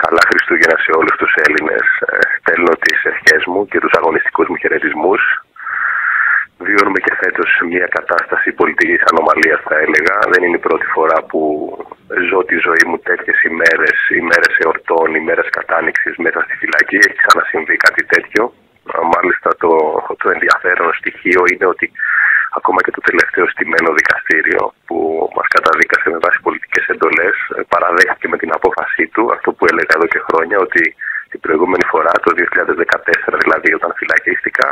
Καλά Χριστούγεννα σε όλους τους Έλληνες. Στέλνω τις ευχές μου και τους αγωνιστικούς μου χαιρετισμούς. Βιώνουμε και φέτος μια κατάσταση πολιτικής ανομαλίας, θα έλεγα. Δεν είναι η πρώτη φορά που ζω τη ζωή μου τέτοιες ημέρες εορτών, ημέρες κατάνοιξης μέσα στη φυλακή. Έχει ξανασυμβεί κάτι τέτοιο. Μάλιστα το ενδιαφέρον στοιχείο είναι ότι ακόμα και το τελευταίο στημένο δικαστήριο που μας καταδίκασε με βάση πολιτικές εντολές παραδέχτηκε με την απόφασή του αυτό που έλεγα εδώ και χρόνια, ότι την προηγούμενη φορά, το 2014 δηλαδή, όταν φυλακίστηκα,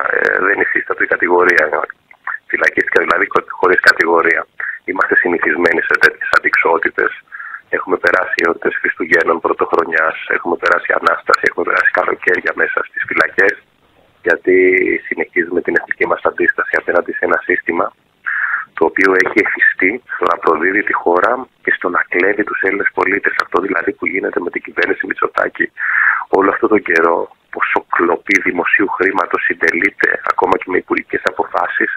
δεν υφίσταται η κατηγορία. Φυλακίστηκα δηλαδή χωρίς κατηγορία. Είμαστε συνηθισμένοι σε τέτοιες αντιξότητες. Έχουμε περάσει εορτές Χριστουγέννων, Πρωτοχρονιάς, έχουμε περάσει Ανάσταση, έχουμε περάσει καλοκαίρια μέσα στις φυλακές, γιατί συνεχίζουμε την εθνική μας αντίσταση απέναντι σε ένα σύστημα το οποίο έχει εθιστεί στο να προδίδει τη χώρα και στο να κλέβει τους Έλληνες πολίτες. Αυτό δηλαδή που γίνεται με την κυβέρνηση Μητσοτάκη όλο αυτόν τον καιρό, πόσο κλοπή δημοσίου χρήματος συντελείται ακόμα και με υπουργικές αποφάσεις,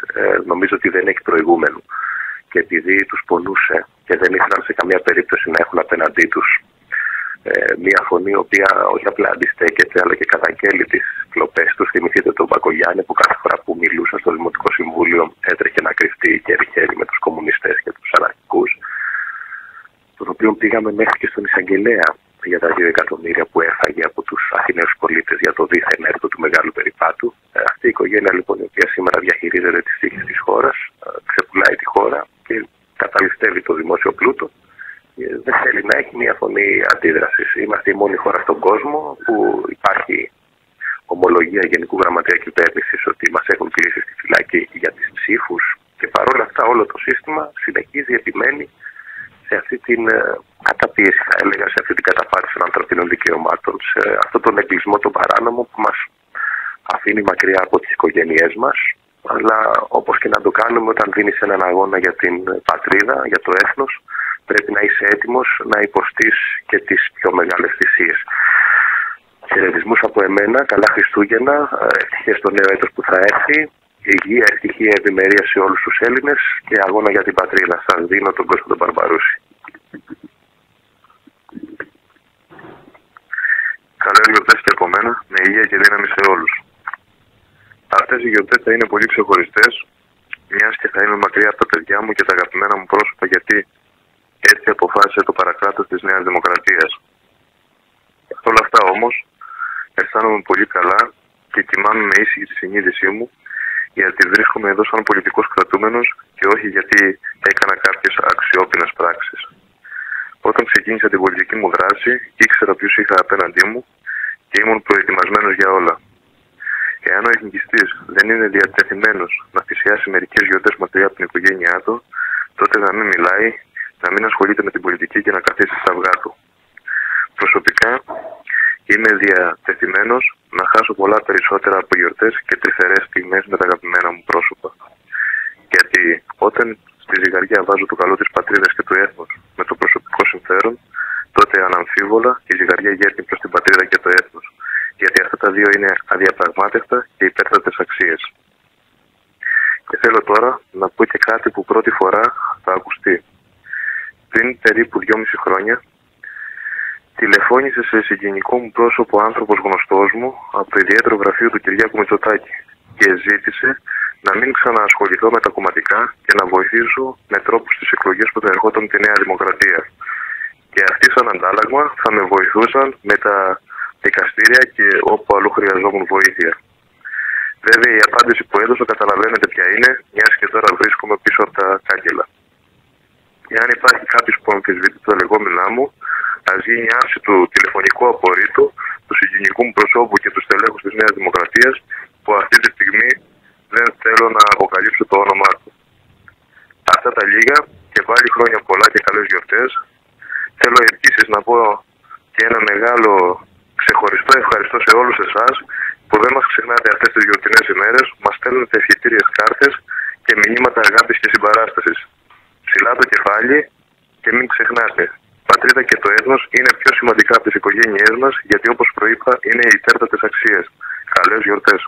νομίζω ότι δεν έχει προηγούμενο. Και επειδή τους πονούσε και δεν ήθελαν σε καμία περίπτωση να έχουν απέναντί τους μια φωνή η οποία όχι απλά αντιστέκεται αλλά και καταγγέλει τις κλοπές τους. Θυμηθείτε τον Μπακογιάννη που κάθε φορά που μιλούσε στο Δημοτικό Συμβούλιο έτρεχε να κρυφτεί χέρι-χέρι με τους κομμουνιστές και τους αναρχικούς, τον οποίο πήγαμε μέχρι και στον εισαγγελέα για τα 2 εκατομμύρια που έφαγε από τους Αθηναίους πολίτες για το δίθεν έργο του Μεγάλου Περιπάτου. Αυτή η οικογένεια λοιπόν, η οποία σήμερα διαχειρίζεται τις τύχες της χώρας, ξεπουλάει τη χώρα και καταλυστεύει το δημόσιο πλούτο, δεν θέλει να έχει μια φωνή αντίδρασης. Είμαστε η μόνη χώρα στον κόσμο που υπάρχει ομολογία Γενικού Γραμματέα Κυβέρνησης ότι μας έχουν κλείσει στη φυλακή για τις ψήφους, και παρόλα αυτά όλο το σύστημα συνεχίζει, επιμένει σε αυτή την καταπίεση, θα έλεγα, σε αυτή την καταπάτηση των ανθρωπίνων δικαιωμάτων, σε αυτόν τον εγκλισμό, τον παράνομο που μας αφήνει μακριά από τις οικογένειές μας. Αλλά όπως και να το κάνουμε, όταν δίνεις έναν αγώνα για την πατρίδα, για το έθνος, πρέπει να είσαι έτοιμος να υποστείς και τις πιο μεγάλες θυσίες. Χαιρετισμούς από εμένα, καλά Χριστούγεννα, ευτυχία στο νέο έτος που θα έρθει, υγεία, ευτυχία, ευημερία σε όλους τους Έλληνες και αγώνα για την πατρίδα. Σας δίνω τον Κώστα τον Μπαρμπαρούση. Καλές γιορτές και από μένα, με υγεία και δύναμη σε όλους. Αυτές οι γιορτές θα είναι πολύ ξεχωριστές, μιας και θα είμαι μακριά από τα παιδιά μου και τα αγαπημένα μου πρόσωπα, γιατί έτσι αποφάσισε το παρακράτος της Νέας Δημοκρατίας. Παρ' όλα αυτά όμως, αισθάνομαι πολύ καλά και κοιμάμαι με ήσυχη τη συνείδησή μου, γιατί βρίσκομαι εδώ σαν πολιτικός κρατούμενος και όχι γιατί έκανα κάποιες αξιόπινες πράξεις. Όταν ξεκίνησα την πολιτική μου δράση, ήξερα ποιους είχα απέναντί μου και ήμουν προετοιμασμένος για όλα. Εάν ο εθνικιστής δεν είναι διατεθειμένος να θυσιάσει μερικές γιορτές μακριά από την οικογένειά του, τότε να μην μιλάει, να μην ασχολείται με την πολιτική και να καθίσει στα αυγά του. Προσωπικά είμαι διατεθειμένος να χάσω πολλά περισσότερα από γιορτές και τρυφερές στιγμές με τα αγαπημένα μου πρόσωπα. Γιατί όταν στη ζυγαριά βάζω το καλό της πατρίδας και του έθνους με το προσωπικό συμφέρον, τότε αναμφίβολα η ζυγαριά γέρνει προς την πατρίδα και το έθνος. Γιατί αυτά τα δύο είναι αδιαπραγμάτευτα και υπέρτατες αξίες. Και θέλω τώρα να πω και κάτι που πρώτη φορά θα ακουστεί. Πριν περίπου 2,5 χρόνια, τηλεφώνησε σε συγγενικό μου πρόσωπο άνθρωπος γνωστός μου από το ιδιαίτερο γραφείο του Κυριάκου Μητσοτάκη και ζήτησε να μην ξαναασχοληθώ με τα κομματικά και να βοηθήσω με τρόπους στις εκλογές που θα ερχόταν τη Νέα Δημοκρατία. Και αυτοί σαν αντάλλαγμα θα με βοηθούσαν με τα δικαστήρια και όπου αλλού χρειαζόμουν βοήθεια. Βέβαια η απάντηση που έδωσα καταλαβαίνετε ποια είναι, μιας και τώρα βρίσκομαι πίσω από τα κάγκελα. Εάν υπάρχει κάποιος που αμφισβητεί τα λεγόμενά μου, ας γίνει άρση του τηλεφωνικού απορρίτου, του συγγενικού μου προσώπου και του στελέχους της Νέας Δημοκρατίας, που αυτή τη στιγμή δεν θέλω να αποκαλύψω το όνομά του. Αυτά τα λίγα και πάλι χρόνια πολλά και καλές γιορτές. Θέλω επίσης να πω και ένα μεγάλο ξεχωριστό ευχαριστώ σε όλους εσάς που δεν μας ξεχνάτε αυτές τις γιορτινές ημέρες, μας στέλνετε ευχητήριες κάρτες και μηνύματα αγάπης και συμπαράστασης. Ψηλά το κεφάλι και μην ξεχνάτε, πατρίδα και το έθνος είναι πιο σημαντικά από τις οικογένειές μας, γιατί όπως προείπα είναι οι υπέρτατες αξίες. Καλές γιορτές.